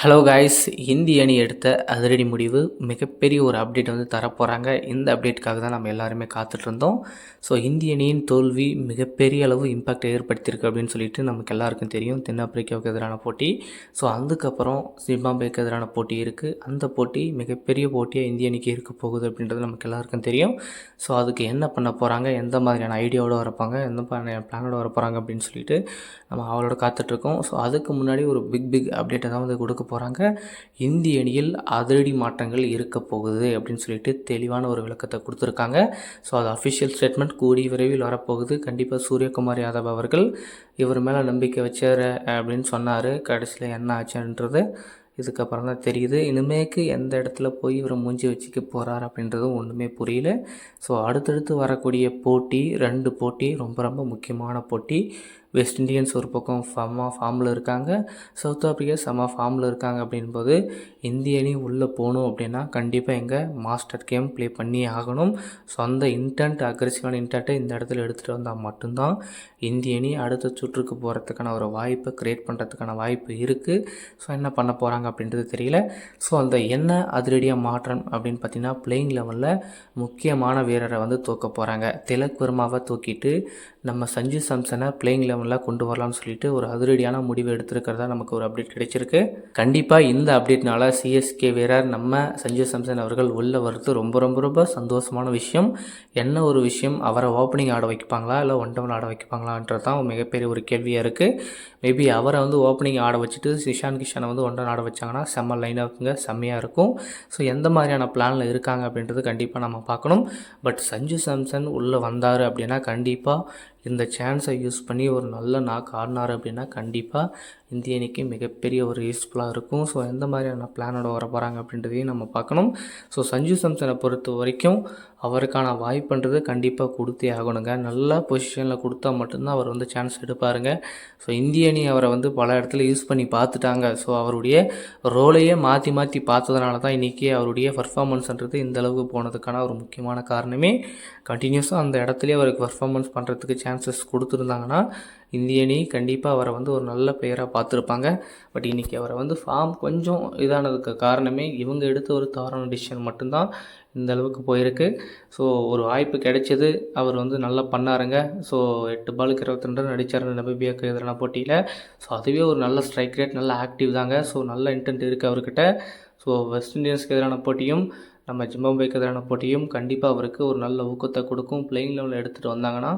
Hello guys, இந்திய அணி எடுத்த அதிரடி முடிவு மிகப்பெரிய ஒரு அப்டேட் வந்து தரப்போகிறாங்க. இந்த அப்டேட்டுக்காக தான் நம்ம எல்லாருமே காத்துட்ருந்தோம். ஸோ இந்திய அணியின் தோல்வி மிகப்பெரிய அளவு இம்பேக்டை ஏற்படுத்தியிருக்கு அப்படின்னு சொல்லிட்டு நமக்கு எல்லாருக்கும் தெரியும். தென்னாப்பிரிக்காவுக்கு எதிரான போட்டி. ஸோ அதுக்கப்புறம் ஜிம்பாப்வேக்கு எதிரான போட்டி இருக்குது. அந்த போட்டி மிகப்பெரிய போட்டியாக இந்திய அணிக்கு இருக்க போகுது அப்படின்றது நமக்கு எல்லாருக்கும் தெரியும். ஸோ அதுக்கு என்ன பண்ண போகிறாங்க, எந்த மாதிரியான ஐடியாவோடு வரப்பாங்க, எந்த மாதிரியான பிளானோட வரப்போகிறாங்க அப்படின்னு சொல்லிட்டு நம்ம அவளோட காத்துட்ருக்கோம். ஸோ அதுக்கு முன்னாடி ஒரு பிக் அப்டேட்டை தான் வந்து கொடுக்க போகிறாங்க. இந்திய அணியில் அதிரடி மாற்றங்கள் இருக்க போகுது அப்படின்னு சொல்லிட்டு தெளிவான ஒரு விளக்கத்தை கொடுத்துருக்காங்க. ஸோ அது அஃபிஷியல் ஸ்டேட்மெண்ட் கூடிய விரைவில் வரப்போகுது. கண்டிப்பாக சூரியகுமார் யாதவ் அவர்கள் இவர் மேலே நம்பிக்கை வச்சார் அப்படின்னு சொன்னார். கடைசியில் என்ன ஆச்சுன்றது இதுக்கப்புறம் தான் தெரியுது. இனிமேக்கு எந்த இடத்துல போய் இவர் மூஞ்சி வச்சுக்க போகிறார் அப்படின்றதும் ஒன்றுமே புரியல. ஸோ அடுத்தடுத்து வரக்கூடிய போட்டி 2 போட்டி ரொம்ப ரொம்ப முக்கியமான போட்டி. வெஸ்ட் இண்டியன்ஸ் ஒரு பக்கம் ஃபார்மில் இருக்காங்க, சவுத் ஆஃப்ரிக்கா ஃபார்மில் இருக்காங்க. அப்படின்போது இந்திய அணி உள்ளே போகணும் அப்படின்னா கண்டிப்பாக எங்கே மாஸ்டர் கேம் ப்ளே பண்ணி ஆகணும். ஸோ அந்த அக்ரெசிவான இன்டென்ட்டை இந்த இடத்துல எடுத்துகிட்டு வந்தால் மட்டும்தான் இந்திய அணி அடுத்த சுற்றுக்கு போகிறதுக்கான ஒரு வாய்ப்பை க்ரியேட் பண்ணுறதுக்கான வாய்ப்பு இருக்குது. ஸோ என்ன பண்ண போகிறாங்க அப்படின்றது தெரியல. ஸோ அந்த என்ன அதிரடியாக மாற்றம் அப்படின்னு பார்த்திங்கன்னா, பிளேயிங் லெவலில் முக்கியமான வீரரை வந்து தூக்க போகிறாங்க. திலக் வர்மாவை தூக்கிட்டு நம்ம சஞ்சு சாம்சனை பிளேயிங் லெவலில் கொண்டு வரலாம்னு சொல்லிட்டு ஒரு அதிரடியான முடிவு எடுத்திருக்கிறதா நமக்கு ஒரு அப்டேட் கிடைச்சிருக்கு. கண்டிப்பாக இந்த அப்டேட்னால சிஎஸ்கே வீரர் நம்ம சஞ்சு சாம்சன் அவர்கள் உள்ளே வர்றது ரொம்ப ரொம்ப ரொம்ப சந்தோஷமான விஷயம். என்ன ஒரு விஷயம், அவரை ஓப்பனிங் ஆட வைப்பாங்களா இல்லை ஒன் டவுன் ஆட வைப்பாங்களான்றது தான் மிகப்பெரிய ஒரு கேள்வியாக இருக்குது. மேபி அவரை வந்து ஓப்பனிங் ஆட வச்சுட்டு இஷான் கிஷனை வந்து ஒன் டவுன் ஆட வச்சாங்கன்னா செம்ம லைனாக செம்மையாக இருக்கும். ஸோ எந்த மாதிரியான பிளானில் இருக்காங்க அப்படின்றது கண்டிப்பாக நம்ம பார்க்கணும். பட் சஞ்சு சாம்சன் உள்ளே வந்தார் அப்படின்னா கண்டிப்பாக இந்த சான்ஸை யூஸ் பண்ணி ஒரு நல்ல நாக் ஆடினார் அப்படின்னா கண்டிப்பாக இந்திய அணிக்கு மிகப்பெரிய ஒரு யூஸ்ஃபுல்லாக இருக்கும். ஸோ எந்த மாதிரியான பிளானோட வர போகிறாங்க அப்படின்றதையும் நம்ம பார்க்கணும். ஸோ சஞ்சு சாம்சனை பொறுத்த வரைக்கும் அவருக்கான வாய்ப்புன்றது கண்டிப்பாக கொடுத்தே ஆகணுங்க. நல்ல பொசிஷனில் கொடுத்தா மட்டும்தான் அவர் வந்து சான்ஸ் எடுப்பாருங்க. ஸோ இந்திய அணி அவரை வந்து பல இடத்துல யூஸ் பண்ணி பார்த்துட்டாங்க. ஸோ அவருடைய ரோலையே மாற்றி மாற்றி பார்த்ததுனால தான் இன்றைக்கி அவருடைய பர்ஃபார்மன்ஸ்ன்றது இந்த அளவுக்கு போனதுக்கான ஒரு முக்கியமான காரணமே. கண்டினியூஸாக அந்த இடத்துலையே அவருக்கு பர்ஃபார்மன்ஸ் பண்ணுறதுக்கு சான்சஸ் கொடுத்துருந்தாங்கன்னா இந்திய அணி கண்டிப்பாக அவரை வந்து ஒரு நல்ல பிளேயராக பார்த்துருப்பாங்க. பட் இன்றைக்கி அவரை வந்து ஃபார்ம் கொஞ்சம் இதானதுக்கு காரணமே இவங்க எடுத்த ஒரு தவறான டிசிஷன் மட்டும்தான் இந்த அளவுக்கு போயிருக்கு. ஸோ ஒரு வாய்ப்பு கிடைச்சது, அவர் வந்து நல்லா பண்ணாருங்க. ஸோ 8 பாலுக்கு 22 ரன் அடித்தார் நமீபியாவுக்கு எதிரான போட்டியில். ஸோ அதுவே ஒரு நல்ல ஸ்ட்ரைக் ரேட், நல்ல ஆக்டிவ் தாங்க. ஸோ நல்ல இன்டென்ட் இருக்குது அவர்கிட்ட. ஸோ வெஸ்ட் இண்டீஸ்க்கு எதிரான போட்டியும் நம்ம ஜிம்பாப்வேக்கு எதிரான போட்டியும் கண்டிப்பாக அவருக்கு ஒரு நல்ல ஊக்கத்தை கொடுக்கும். பிளேயிங் லெவலில் எடுத்துகிட்டு வந்தாங்கன்னா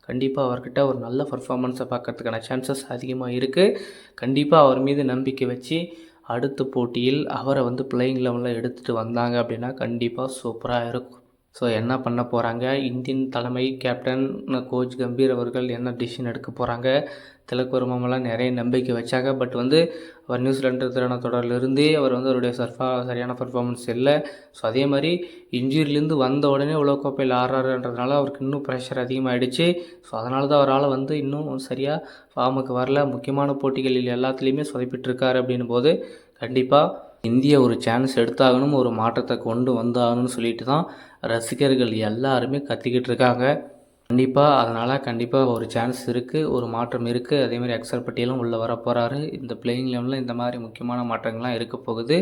கண்டிப்பாக அவர்கிட்ட ஒரு நல்ல பர்ஃபார்மன்ஸை பார்க்கறதுக்கான சான்சஸ் அதிகமாக இருக்குது. கண்டிப்பாக அவர் மீது நம்பிக்கை வச்சு அடுத்த போட்டியில் அவரை வந்து பிளேயிங் லெவலில் எடுத்துகிட்டு வந்தாங்க அப்படின்னா கண்டிப்பாக சூப்பராக இருக்கும். ஸோ என்ன பண்ண போகிறாங்க, இந்தியன் தலைமை கேப்டன் கோச் கம்பீர் அவர்கள் என்ன டிசிஷன் எடுக்க போகிறாங்க. திலக் வர்மாவெல்லாம் நிறைய நம்பிக்கை வச்சாங்க. பட் வந்து அவர் நியூசிலாண்டு எதிரான தொடரிலிருந்தே அவர் வந்து அவருடைய சரியான பர்ஃபார்மன்ஸ் இல்லை. ஸோ அதே மாதிரி இன்ஜுரியிலேருந்து வந்த உடனே உலகக்கோப்பையில் ஆடுறாருன்றதுனால அவருக்கு இன்னும் ப்ரெஷர் அதிகமாகிடுச்சு. ஸோ அதனால தான் அவரால் வந்து இன்னும் சரியாக ஃபார்முக்கு வரல. முக்கியமான போட்டிகளில் எல்லாத்துலேயுமே சொதப்பிட்டுருக்காரு அப்படின்னும் போது கண்டிப்பாக இந்தியா ஒரு சான்ஸ் எடுத்தாகணும், ஒரு மாற்றத்தை கொண்டு வந்தாகணும்னு சொல்லிட்டு தான் ரசிகர்கள் எல்லாருமே கத்திக்கிட்டு இருக்காங்க. கண்டிப்பாக ஒரு சான்ஸ் இருக்குது, ஒரு மாற்றம் இருக்குது. அதேமாதிரி அக்சர் பட்டேலும் உள்ளே வர போகிறாரு. இந்த பிளேயிங் லெவலில் இந்த மாதிரி முக்கியமான மாற்றங்கள்லாம் இருக்க போகுது.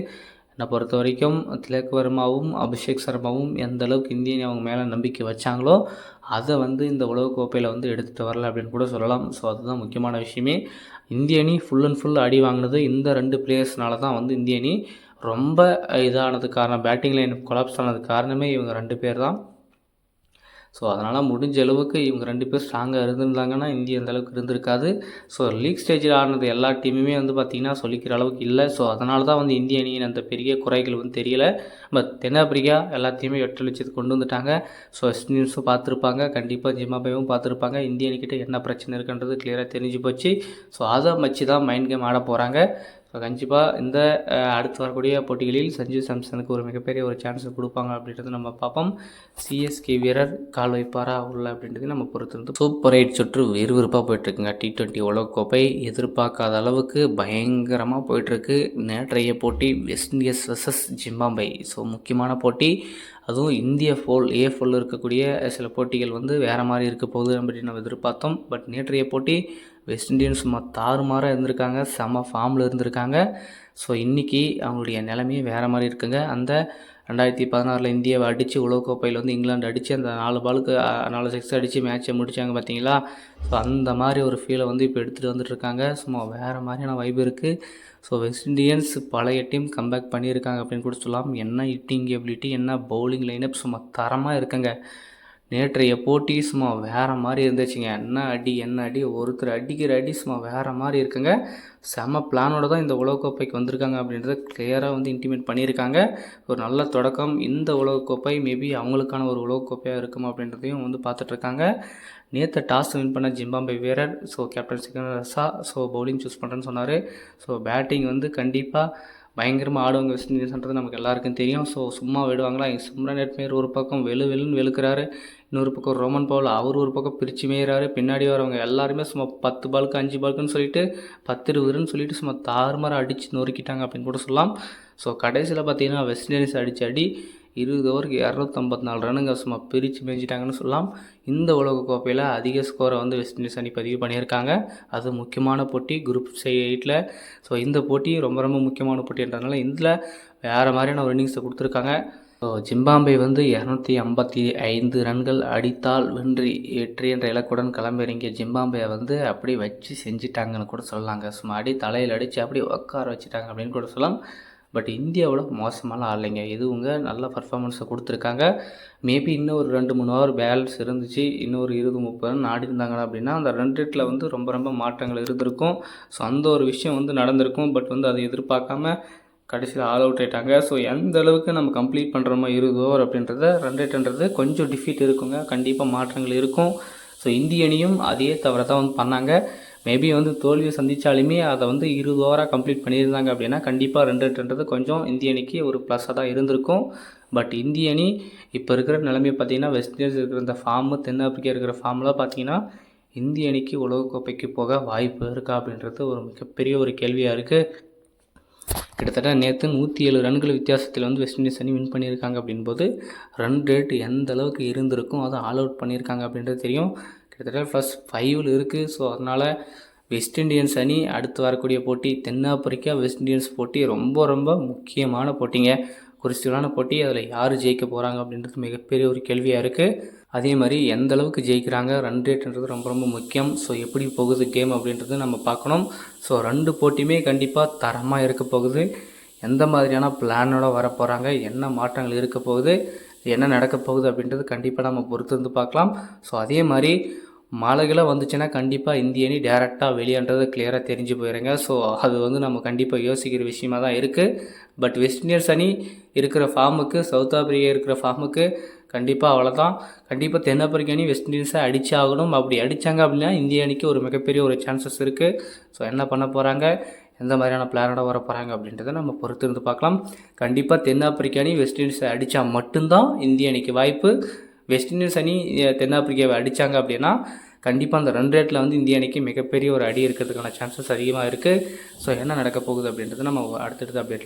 என்னை பொறுத்த வரைக்கும் திலக் வர்மாவும் அபிஷேக் சர்மாவும் எந்த அளவுக்கு இந்திய அணி அவங்க மேலே நம்பிக்கை வச்சாங்களோ அதை வந்து இந்த உலகக்கோப்பையில் வந்து எடுத்துகிட்டு வரல அப்படின்னு கூட சொல்லலாம். ஸோ அதுதான் முக்கியமான விஷயமே. இந்திய அணி ஃபுல் அண்ட் ஃபுல் அடி வாங்கினது இந்த 2 பிளேயர்ஸ்னால தான் வந்து இந்திய அணி ரொம்ப இதானதுக்கு காரணம், பேட்டிங் லைன் கொலாப்ஸ் ஆனதுக்கு காரணமே இவங்க 2 பேர் தான். ஸோ அதனால் முடிஞ்ச அளவுக்கு இவங்க 2 பேர் ஸ்ட்ராங்காக இருந்திருந்தாங்கன்னா இந்தியா அந்த அளவுக்கு இருந்திருக்காது. ஸோ லீக் ஸ்டேஜில் ஆடினது எல்லா டீமுமே வந்து பார்த்திங்கன்னா சொல்லிக்கிற அளவுக்கு இல்லை. ஸோ அதனால தான் வந்து இந்திய அணியின் அந்த பெரிய குறைகள் வந்து தெரியல. பட் தென்னாப்பிரிக்கா எல்லாத்தையுமே 8 லட்சத்துக்கு கொண்டு வந்துட்டாங்க. ஸோ வெஸ்ட் இண்டீஸும் பார்த்துருப்பாங்க, கண்டிப்பாக ஜிம்பாப்வேவும் பார்த்துருப்பாங்க. இந்திய அணிக்கிட்ட என்ன பிரச்சனை இருக்குன்றது கிளியராக தெரிஞ்சு போச்சு. ஸோ அதை வச்சு தான் மைண்ட் கேம் ஆட போகிறாங்க. ஸோ கண்டிப்பாக இந்த அடுத்து வரக்கூடிய போட்டிகளில் சஞ்சு சாம்சனுக்கு ஒரு மிகப்பெரிய ஒரு சான்ஸ் கொடுப்பாங்க அப்படின்றது நம்ம பார்ப்போம். சிஎஸ்கே வீரர் கால் வைப்பாரா உள்ள அப்படின்றது நம்ம பொறுத்திருந்து. சூப்பர் 8 சுற்று விறுவிறுப்பாக போயிட்டுருக்குங்க. T20 உலகக்கோப்பை எதிர்பார்க்காத அளவுக்கு பயங்கரமாக போயிட்டுருக்கு. நேற்றைய போட்டி west Indies versus Zimbabwe. So முக்கியமான போட்டி. அதுவும் இந்திய ஏ4 இருக்கக்கூடிய சில போட்டிகள் வந்து வேறு மாதிரி இருக்க போகுது அப்படின்னு நம்ம எதிர்பார்த்தோம். பட் நேற்றைய போட்டி வெஸ்ட் இண்டீஸ் சும்மா தாறுமாறாக இருந்திருக்காங்க, செம்ம ஃபார்மில் இருந்திருக்காங்க. ஸோ இன்றைக்கி அவங்களுடைய நிலைமையே வேறு மாதிரி இருக்குங்க. அந்த 2016 இந்தியாவை அடித்து உலகக்கோப்பையில் வந்து இங்கிலாந்து அடித்து அந்த 4 பாலுக்கு 4 6 அடித்து மேட்சை முடித்தாங்க பார்த்தீங்களா. ஸோ அந்த மாதிரி ஒரு ஃபீலை வந்து இப்போ எடுத்துகிட்டு வந்துட்டுருக்காங்க. சும்மா வேறு மாதிரியான வைப் இருக்குது. ஸோ வெஸ்ட் இண்டியன்ஸ் பழைய டீம் கம்பேக் பண்ணியிருக்காங்க அப்படின்னு கூட சொல்லலாம். என்ன ஹிட்டிங் எபிலிட்டி, என்ன பவுலிங் லைனப் சும்மா தரமாக இருக்குங்க. நேற்றைய போட்டி சும்மா வேறு மாதிரி இருந்துச்சுங்க. என்ன அடி ஒருத்தர் அடிக்கிற அடி சும்மா வேறு மாதிரி இருக்குங்க. செம்ம பிளானோட தான் இந்த உலகக்கோப்பைக்கு வந்திருக்காங்க அப்படின்றத கிளியராக வந்து இன்டிமேட் பண்ணியிருக்காங்க. ஒரு நல்ல தொடக்கம். இந்த உலகக்கோப்பை மேபி அவங்களுக்கான ஒரு உலகக்கோப்பையாக இருக்கும் அப்படின்றதையும் வந்து பார்த்துட்ருக்காங்க. நேற்று டாஸ் வின் பண்ண ஜிம்பாப்வே வீரர் captain Sikandar Raza bowling choose பண்ணுறேன்னு சொன்னார். பேட்டிங் வந்து கண்டிப்பாக பயங்கரமாக ஆடுவாங்க வெஸ்ட் இண்டீஸ்ன்றது நமக்கு எல்லாருக்கும் தெரியும். சும்மா விடுவாங்களா? சிம்ரன் ஹெட்மேயர் ஒரு பக்கம் வெளுன்னு வெளுக்கிறாரு, இன்னொரு பக்கம் ரோமன் பவுல் அவர் ஒரு பக்கம் பிரித்து மேயிறாரு. பின்னாடி வரவங்க எல்லாருமே சும்மா 10 பாலுக்கு 5 பாலுக்குன்னு சொல்லிட்டு 10-20ன்னு சொல்லிட்டு சும்மா தாறுமாறாக அடித்து நொறுக்கிட்டாங்க அப்படின்னு கூட சொல்லலாம். கடைசியில் பார்த்தீங்கன்னா வெஸ்ட் இண்டீஸ் அடித்த அடி 20 ஓவருக்கு 254 ரன்னுங்க சும்மா பிரித்து மேய்ச்சிட்டாங்கன்னு சொல்லலாம். இந்த உலகக்கோப்பையில் அதிக ஸ்கோரை வந்து வெஸ்ட் இண்டீஸ் அணி பதிவு பண்ணியிருக்காங்க. அது முக்கியமான போட்டி குரூப் 8ல். இந்த போட்டி ரொம்ப ரொம்ப முக்கியமான போட்டின்றதுனால இதில் வேறு மாதிரியான ஒரு இன்னிங்ஸை கொடுத்துருக்காங்க. ஜிம்பாப்வே வந்து 255 ரன்கள் அடித்தால் வெற்றி என்ற இலக்குடன் கிளம்பிறங்கிய ஜிம்பாப்வே வந்து அப்படி வச்சு செஞ்சிட்டாங்கன்னு கூட சொல்லலாங்க. சும்மா தலையில் அடித்து அப்படி உட்கார வச்சுட்டாங்க அப்படின்னு கூட சொல்லலாம். பட் இந்தியாவோட மோசமாலாம் ஆடலைங்க. இதுவுங்க நல்ல பர்ஃபார்மன்ஸை கொடுத்துருக்காங்க. மேபி இன்னும் ஒரு 2-3 ஓவர் பேலன்ஸ் இருந்துச்சு, இன்னொரு 20-30 ரன் ஆடி இருந்தாங்க அப்படின்னா அந்த ரன் ரேட்டில் வந்து ரொம்ப ரொம்ப மாற்றங்கள் இருந்திருக்கும். அந்த ஒரு விஷயம் வந்து நடந்திருக்கும். பட் வந்து அதை எதிர்பார்க்காம கடைசியில் ஆல் அவுட் ஆகிட்டாங்க. எந்த அளவுக்கு நம்ம கம்ப்ளீட் பண்ணுறோமோ 20 ஓவர் அப்படின்றத ரன் ரேட்டுன்றது கொஞ்சம் டிஃபீட் இருக்குங்க. கண்டிப்பாக மாற்றங்கள் இருக்கும். இந்திய அணியும் அதே தவிர தான் வந்து பண்ணாங்க. மேபி வந்து தோல்வியை சந்தித்தாலுமே அதை வந்து 20 ஓவராக கம்ப்ளீட் பண்ணியிருந்தாங்க அப்படின்னா கண்டிப்பாக ரன் ரேட்டுன்றது கொஞ்சம் இந்திய அணிக்கு ஒரு ப்ளஸ்ஸாக தான் இருந்திருக்கும். பட் இந்திய அணி இப்போ இருக்கிற நிலைமையை பார்த்திங்கன்னா வெஸ்ட் இண்டீஸ் இருக்கிற இந்த ஃபார்மு, தென்னாப்பிரிக்கா இருக்கிற ஃபார்ம்லாம் பார்த்திங்கன்னா இந்திய அணிக்கு உலகக்கோப்பைக்கு போக வாய்ப்பு இருக்கா அப்படின்றது ஒரு மிகப்பெரிய ஒரு கேள்வியாக இருக்குது. கிட்டத்தட்ட நேற்று 107 ரன்கள் வித்தியாசத்தில் வந்து வெஸ்ட் இண்டீஸ் அணி வின் பண்ணியிருக்காங்க அப்படின்போது ரன் ரேட் எந்த அளவுக்கு இருந்திருக்கும், அதை ஆல் அவுட் பண்ணியிருக்காங்க அப்படின்றது தெரியும். கிட்டத்தட்ட +5 இருக்குது. அதனால் வெஸ்ட் இண்டியன்ஸ் அணி அடுத்து வரக்கூடிய போட்டி தென்னாப்பிரிக்கா வெஸ்ட் இண்டியன்ஸ் போட்டி ரொம்ப ரொம்ப முக்கியமான போட்டிங்க. குறிச்சிலான போட்டி. அதில் யார் ஜெயிக்க போகிறாங்க அப்படின்றது மிகப்பெரிய ஒரு கேள்வியாக இருக்குது. அதே மாதிரி எந்த அளவுக்கு ஜெயிக்கிறாங்க, ரன் ரேட்ன்றது ரொம்ப ரொம்ப முக்கியம். எப்படி போகுது கேம் அப்படின்றது நம்ம பார்க்கணும். 2 போட்டியுமே கண்டிப்பாக தரமாக இருக்க போகுது. எந்த மாதிரியான பிளானோட வர போகிறாங்க, என்ன மாற்றங்கள் இருக்க போகுது, என்ன நடக்க போகுது அப்படின்றது கண்டிப்பாக நம்ம பொறுத்து வந்து பார்க்கலாம். அதே மாதிரி மழைகளை வந்துச்சுன்னா கண்டிப்பாக இந்திய அணி டேரெக்டாக வெளியேன்றது கிளியராக தெரிஞ்சு போயிடுங்க. அது வந்து நம்ம கண்டிப்பாக யோசிக்கிற விஷயமாக தான் இருக்குது. பட் வெஸ்ட் இண்டீஸ் அணி இருக்கிற ஃபார்முக்கு, சவுத் ஆப்பிரிக்கா இருக்கிற ஃபார்முக்கு கண்டிப்பாக அவ்வளோதான். கண்டிப்பாக தென்னாப்பிரிக்கா அணி வெஸ்ட் இண்டீஸை அடித்தாகணும். அப்படி அடித்தாங்க அப்படின்னா இந்திய அணிக்கு ஒரு மிகப்பெரிய ஒரு சான்சஸ் இருக்குது. என்ன பண்ண போகிறாங்க, எந்த மாதிரியான பிளானோட வர போகிறாங்க அப்படின்றத நம்ம பொறுத்து இருந்து பார்க்கலாம். கண்டிப்பாக தென்னாப்பிரிக்கா அணி வெஸ்ட் இண்டீஸை அடித்தா மட்டும்தான் இந்திய அணிக்கு வாய்ப்பு. வெஸ்ட் இண்டீஸ் அணி தென்னாப்பிரிக்காவை அடித்தாங்க அப்படின்னா கண்டிப்பாக அந்த ரன் ரேட்டில் வந்து இந்திய அணிக்கு மிகப்பெரிய ஒரு அடி இருக்கிறதுக்கான சான்சஸ் அதிகமாக இருக்குது. என்ன நடக்க போகுது அப்படின்றது நம்ம அடுத்தடுத்து அப்டேட்டில்